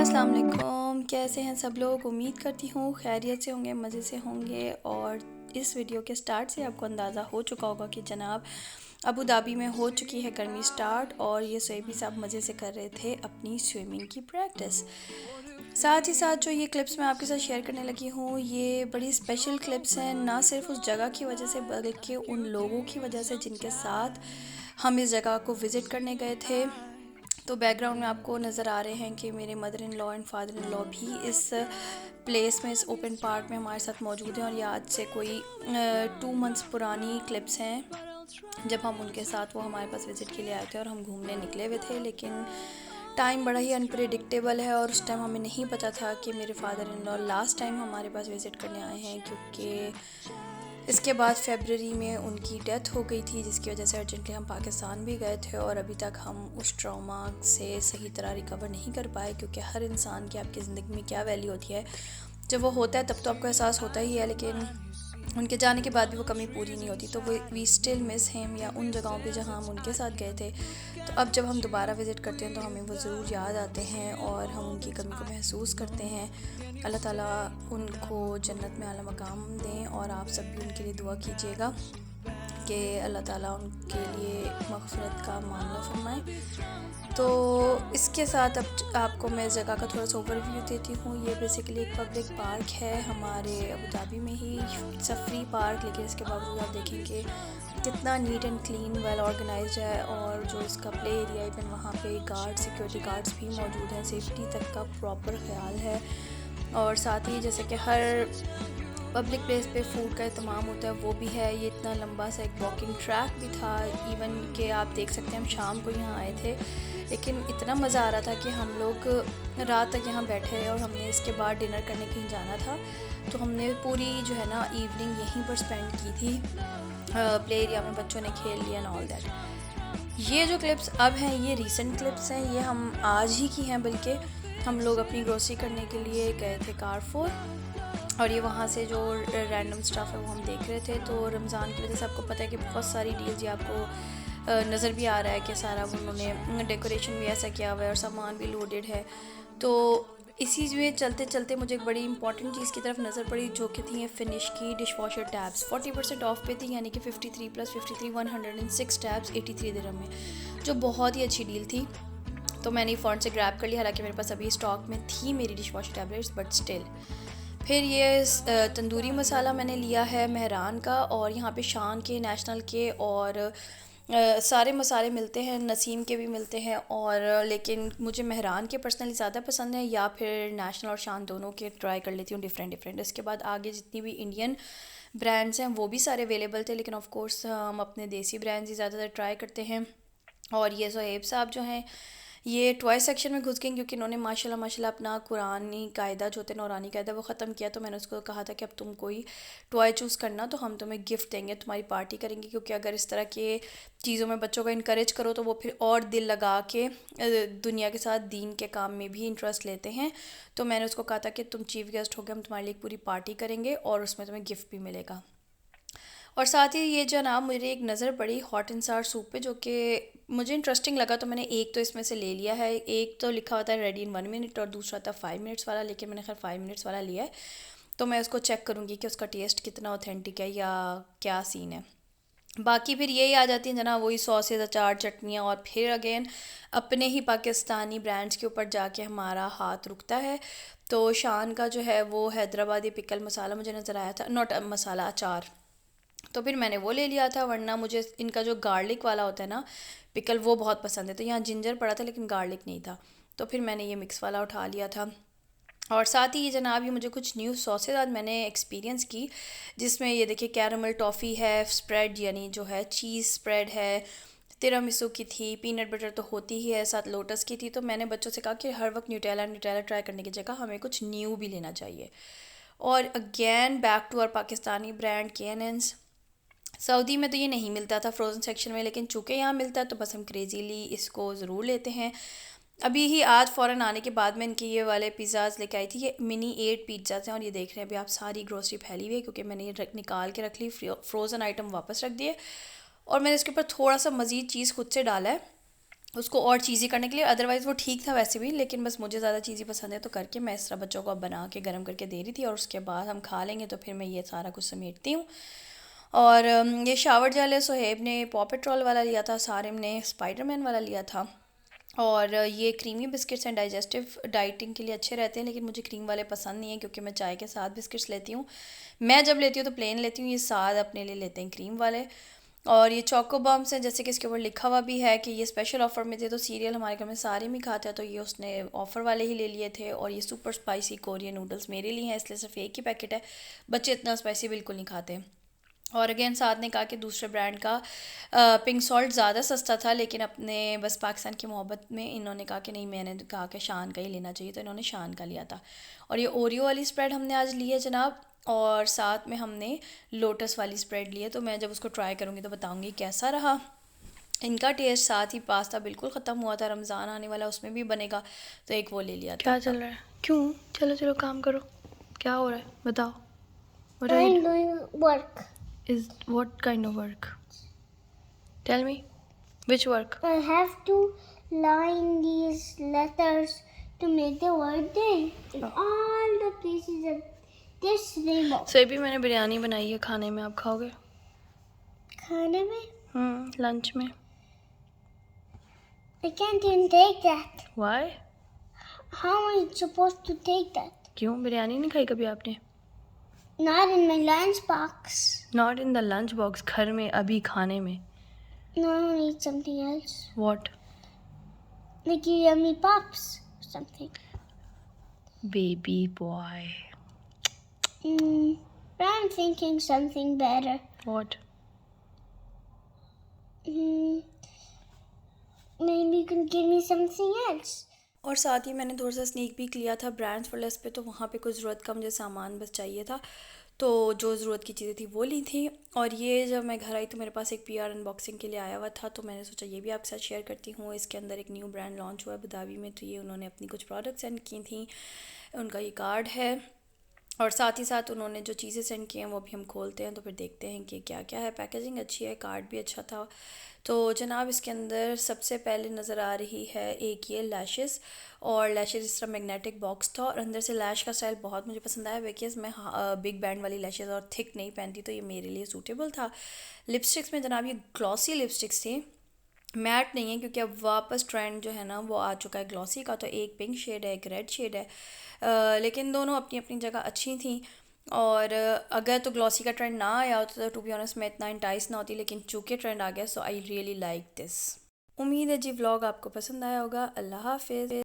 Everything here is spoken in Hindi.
अस्सलाम वालेकुम। कैसे हैं सब लोग? उम्मीद करती हूँ खैरियत से होंगे, मज़े से होंगे। और इस वीडियो के स्टार्ट से आपको अंदाज़ा हो चुका होगा कि जनाब अबू धाबी में हो चुकी है गर्मी स्टार्ट और ये सोएबी साहब मज़े से कर रहे थे अपनी स्विमिंग की प्रैक्टिस। साथ ही साथ जो ये क्लिप्स मैं आपके साथ शेयर करने लगी हूँ, ये बड़ी स्पेशल क्लिप्स हैं, ना सिर्फ उस जगह की वजह से बल्कि उन लोगों की वजह से जिनके साथ हम इस जगह को विज़िट करने गए थे। तो बैकग्राउंड में आपको नज़र आ रहे हैं कि मेरे mother in law and father in law भी इस प्लेस में, इस ओपन पार्क में हमारे साथ मौजूद हैं। और ये आज से कोई 2 मंथ्स पुरानी क्लिप्स हैं जब हम उनके साथ, वो हमारे पास विज़िट के लिए आए थे और हम घूमने निकले हुए थे। लेकिन टाइम बड़ा ही अनप्रेडिक्टेबल है और उस टाइम हमें नहीं पता था कि मेरे father in law last time हमारे पास विज़िट करने आए हैं, क्योंकि इसके बाद फ़रवरी में उनकी डेथ हो गई थी, जिसकी वजह से अर्जेंटली हम पाकिस्तान भी गए थे और अभी तक हम उस ट्रॉमा से सही तरह रिकवर नहीं कर पाए। क्योंकि हर इंसान की आपकी ज़िंदगी में क्या वैल्यू होती है, जब वो होता है तब तो आपको एहसास होता ही है, लेकिन उनके जाने के बाद भी वो कमी पूरी नहीं होती। तो वी स्टिल मिस हिम, या उन जगहों पे जहाँ हम उनके साथ गए थे। तो अब जब हम दोबारा विज़िट करते हैं तो हमें वो ज़रूर याद आते हैं और हम उनकी कमी को महसूस करते हैं। अल्लाह ताला उनको जन्नत में आला मकाम दें और आप सब भी उनके लिए दुआ कीजिएगा कि अल्लाह ताला उनके लिए मग़फ़िरत का मामला फरमाए। तो इसके साथ अब आपको मैं इस जगह का थोड़ा सा ओवरव्यू देती हूँ। ये बेसिकली एक पब्लिक पार्क है हमारे अबू धाबी में ही। इट्स अ फ्री पार्क, लेकिन इसके बावजूद आप देखेंगे कितना neat and clean, well organised है। और जो इसका प्ले एरिया, इवन वहाँ पे गार्ड, सिक्योरिटी गार्ड्स भी मौजूद हैं, सेफ्टी तक का प्रॉपर ख्याल है। और साथ ही जैसे कि हर पब्लिक प्लेस पे फूड का इत्माम होता है, वो भी है। ये इतना लंबा सा एक वॉकिंग ट्रैक भी था, इवन के आप देख सकते हैं हम शाम को यहाँ आए थे, लेकिन इतना मज़ा आ रहा था कि हम लोग रात तक यहाँ बैठे रहे और हमने इसके बाद डिनर करने कहीं जाना था। तो हमने पूरी जो है ना इवनिंग यहीं पर स्पेंड की थी। प्ले एरिया में बच्चों ने खेल लिया एंड ऑल दैट। ये जो क्लिप्स अब हैं, ये रीसेंट क्लिप्स हैं, ये हम आज ही की हैं। बल्कि हम लोग अपनी ग्रोसरी करने के लिए गए थे कारफोर, और ये वहाँ से जो रैंडम स्टफ़ है वो हम देख रहे थे। तो रमज़ान की वजह से आपको पता है कि बहुत सारी डील्स, ये आपको नज़र भी आ रहा है कि सारा उन्होंने डेकोरेशन भी ऐसा किया हुआ है और सामान भी लोडेड है। तो इसी में चलते चलते मुझे एक बड़ी इंपॉर्टेंट चीज़ की तरफ नज़र पड़ी, जो कि थी फिनिश की डिश वॉशर टैब्स। 40% ऑफ पे थी, यानी कि 53 + 53 106 टैब्स 83 दिरहम में, जो बहुत ही अच्छी डील थी। तो मैंने फ़ौरन से ग्रैब कर लिया, हालांकि मेरे पास अभी स्टॉक में थी मेरी dish washer tablets, but still. फिर ये तंदूरी मसाला मैंने लिया है मेहरान का, और यहाँ पे शान के, नेशनल के और सारे मसाले मिलते हैं, नसीम के भी मिलते हैं। और लेकिन मुझे मेहरान के पर्सनली ज़्यादा पसंद है, या फिर नेशनल और शान दोनों के ट्राई कर लेती हूँ डिफरेंट। इसके बाद आगे जितनी भी इंडियन ब्रांड्स हैं वो भी सारे अवेलेबल थे, लेकिन ऑफ कोर्स हम अपने देसी ब्रांड्स ही ज़्यादातर ट्राई करते हैं। और ये सोहेब साहब जो हैं, ये टॉय सेक्शन में घुस गई, क्योंकि इन्होंने माशाल्लाह अपना कुरानी कायदा जो होते हैं, नौरानी कायदा, वो ख़त्म किया। तो मैंने उसको कहा था कि अब तुम कोई टॉय चूज़ करना, तो हम तुम्हें गिफ्ट देंगे, तुम्हारी पार्टी करेंगे। क्योंकि अगर इस तरह के चीज़ों में बच्चों को इनकरेज करो तो वो फिर और दिल लगा के दुनिया के साथ दीन के काम में भी इंटरेस्ट लेते हैं। तो मैंने उसको कहा था कि तुम चीफ़ गेस्ट हो गए, हम तुम्हारे लिए एक पूरी पार्टी करेंगे और उसमें तुम्हें गिफ्ट भी मिलेगा। और साथ ही ये जनाब मेरी एक नज़र पड़ी हॉट एंड सार सूप पे, जो कि मुझे इंटरेस्टिंग लगा। तो मैंने एक तो इसमें से ले लिया है। एक तो लिखा होता है रेडी इन 1 मिनट और दूसरा था 5 मिनट्स वाला, लेकिन मैंने खैर 5 मिनट्स वाला लिया है। तो मैं उसको चेक करूँगी कि उसका टेस्ट कितना ऑथेंटिक है या क्या सीन है। बाकी फिर यही आ जाती हैं जनाब वही सॉसेज, अचार, चटनियाँ, और फिर अगेन अपने ही पाकिस्तानी ब्रांड्स के ऊपर जाके हमारा हाथ रुकता है। तो शान का जो है वो हैदराबादी पिकल मसाला मुझे नज़र आया था, नॉट मसाला, अचार। तो फिर मैंने वो ले लिया था, वरना मुझे इनका जो गार्लिक वाला होता है ना पिकल, वो बहुत पसंद है। तो यहाँ जिंजर पड़ा था लेकिन गार्लिक नहीं था, तो फिर मैंने ये मिक्स वाला उठा लिया था। और साथ ही ये जनाब, ये मुझे कुछ न्यू सॉसेज आज मैंने एक्सपीरियंस की, जिसमें ये देखिए कैरमल टॉफ़ी है, स्प्रेड यानी जो है चीज़ स्प्रेड है, तिरामिसू की थी, पीनट बटर तो होती ही है, साथ लोटस की थी। तो मैंने बच्चों से कहा कि हर वक्त न्यूटेला ट्राई करने की जगह हमें कुछ न्यू भी लेना चाहिए। और again back to our Pakistani brand K&N's। Saudi में तो ये नहीं मिलता था फ्रोज़न सेक्शन में, लेकिन चूँकि यहाँ मिलता है तो बस हम क्रेज़ीली इसको ज़रूर लेते हैं। अभी ही आज फ़ौरन आने के बाद मैं इनके ये वाले पिज़्ज़ाज़ लेके आई थी। ये मिनी 8 पिज़्ज़ाज़ हैं, और ये देख रहे हैं अभी आप सारी ग्रोसरी फैली हुई है, क्योंकि मैंने ये निकाल के रख ली, फ्रोज़न आइटम वापस रख दिए, और मैंने इसके ऊपर थोड़ा सा मज़ीद चीज़ खुद से डाला है। उसको और चीज़ी करने के लिए। अदरवाइज़ वो ठीक था वैसे भी, लेकिन बस मुझे ज़्यादा चीज़ी पसंद है तो करके मैं इस तरह बच्चों को अब बना के गर्म करके दे रही थी, और उसके बाद हम खा लेंगे तो फिर मैं ये सारा कुछ समेटती हूँ। और ये शावर जेल है, सोहेब ने पॉ पेट्रोल वाला लिया था, सारिम ने स्पाइडरमैन वाला लिया था। और ये क्रीमी बिस्किट्स हैं, डाइजेस्टिव डाइटिंग के लिए अच्छे रहते हैं, लेकिन मुझे क्रीम वाले पसंद नहीं है क्योंकि मैं चाय के साथ बिस्किट्स लेती हूँ। मैं जब लेती हूँ तो प्लेन लेती हूँ, ये साथ अपने लिए लेते हैं क्रीम वाले। और ये चोको बम्स हैं, जैसे कि इसके ऊपर लिखा हुआ भी है कि ये स्पेशल ऑफ़र में थे, तो सीरियल हमारे घर में सारे में खाते हैं, तो ये उसने ऑफ़र वाले ही ले लिए थे। और ये सुपर स्पाइसी कोरियन नूडल्स मेरे लिए हैं, इसलिए सिर्फ एक ही पैकेट है, बच्चे इतना स्पाइसी बिल्कुल नहीं खाते। और अगेन साथ ने कहा कि दूसरे ब्रांड का पिंक सॉल्ट ज़्यादा सस्ता था, लेकिन अपने बस पाकिस्तान की मोहब्बत में इन्होंने कहा कि नहीं, मैंने कहा कि शान का ही लेना चाहिए, तो इन्होंने शान का लिया था। और ये ओरियो वाली स्प्रेड हमने आज ली है जनाब, और साथ में हमने लोटस वाली स्प्रेड ली है, तो मैं जब उसको ट्राई करूँगी तो बताऊँगी कैसा रहा इनका टेस्ट। साथ ही पास्ता बिल्कुल ख़त्म हुआ था, रमज़ान आने वाला उसमें भी बनेगा, तो एक वो ले लिया था। क्या चल रहा है? क्यों? चलो चलो काम करो, क्या हो रहा है बताओ। I'm doing work. Is what kind of work? Tell me. Which work? I have to line these letters to make the word day in all the places of this rainbow. So अभी मैंने बिरयानी बनाई है खाने में, आप खाओगे? खाने में? लंच में। I can't even take that. Why? How am I supposed to take that? क्यों, बिरयानी नहीं खाई कभी आपने? Not in my lunch box. Not in the lunch box, घर में अभी खाने में। No, I want to eat something else. What? Like yummy pops or something. Baby boy. But I'm thinking something better. What? Maybe you can give me something else. और साथ ही मैंने थोड़ा सा स्नीक पीक लिया था ब्रांड्स फॉर लेस पे, तो वहाँ पे कुछ ज़रूरत का मुझे सामान बस चाहिए था, तो जो ज़रूरत की चीज़ें थी वो ली थी। और ये जब मैं घर आई तो मेरे पास एक पीआर अनबॉक्सिंग के लिए आया हुआ था, तो मैंने सोचा ये भी आपके साथ शेयर करती हूँ। इसके अंदर एक न्यू ब्रांड लॉन्च हुआ है अबू धाबी में, तो ये उन्होंने अपनी कुछ प्रोडक्ट सेंड की थी, उनका ये कार्ड है। और साथ ही साथ उन्होंने जो चीज़ें सेंड की हैं वो भी हम खोलते हैं, तो फिर देखते हैं कि क्या क्या है। पैकेजिंग अच्छी है, कार्ड भी अच्छा था। तो जनाब इसके अंदर सबसे पहले नज़र आ रही है एक ये लैशेस, और लैशेस इस तरह मैग्नेटिक बॉक्स था, और अंदर से लैश का स्टाइल बहुत मुझे पसंद आया, बिकॉज़ मैं बिग बैंड वाली लैशेस और थिक नहीं पहनती, तो ये मेरे लिए सूटेबल था। लिपस्टिक्स में जनाब ये ग्लॉसी लिपस्टिक्स थी, मैट नहीं है, क्योंकि अब वापस ट्रेंड जो है ना वो आ चुका है ग्लॉसी का, तो एक पिंक शेड है, एक रेड शेड है, लेकिन दोनों अपनी अपनी जगह अच्छी थी। और अगर तो ग्लॉसी का ट्रेंड ना आया होता तो टू बी ऑनेस्ट मैं इतना इंटाइस ना होती, लेकिन चूँकि ट्रेंड आ गया, सो आई रियली लाइक दिस। उम्मीद है जी व्लॉग आपको पसंद आया होगा। अल्लाह हाफिज़।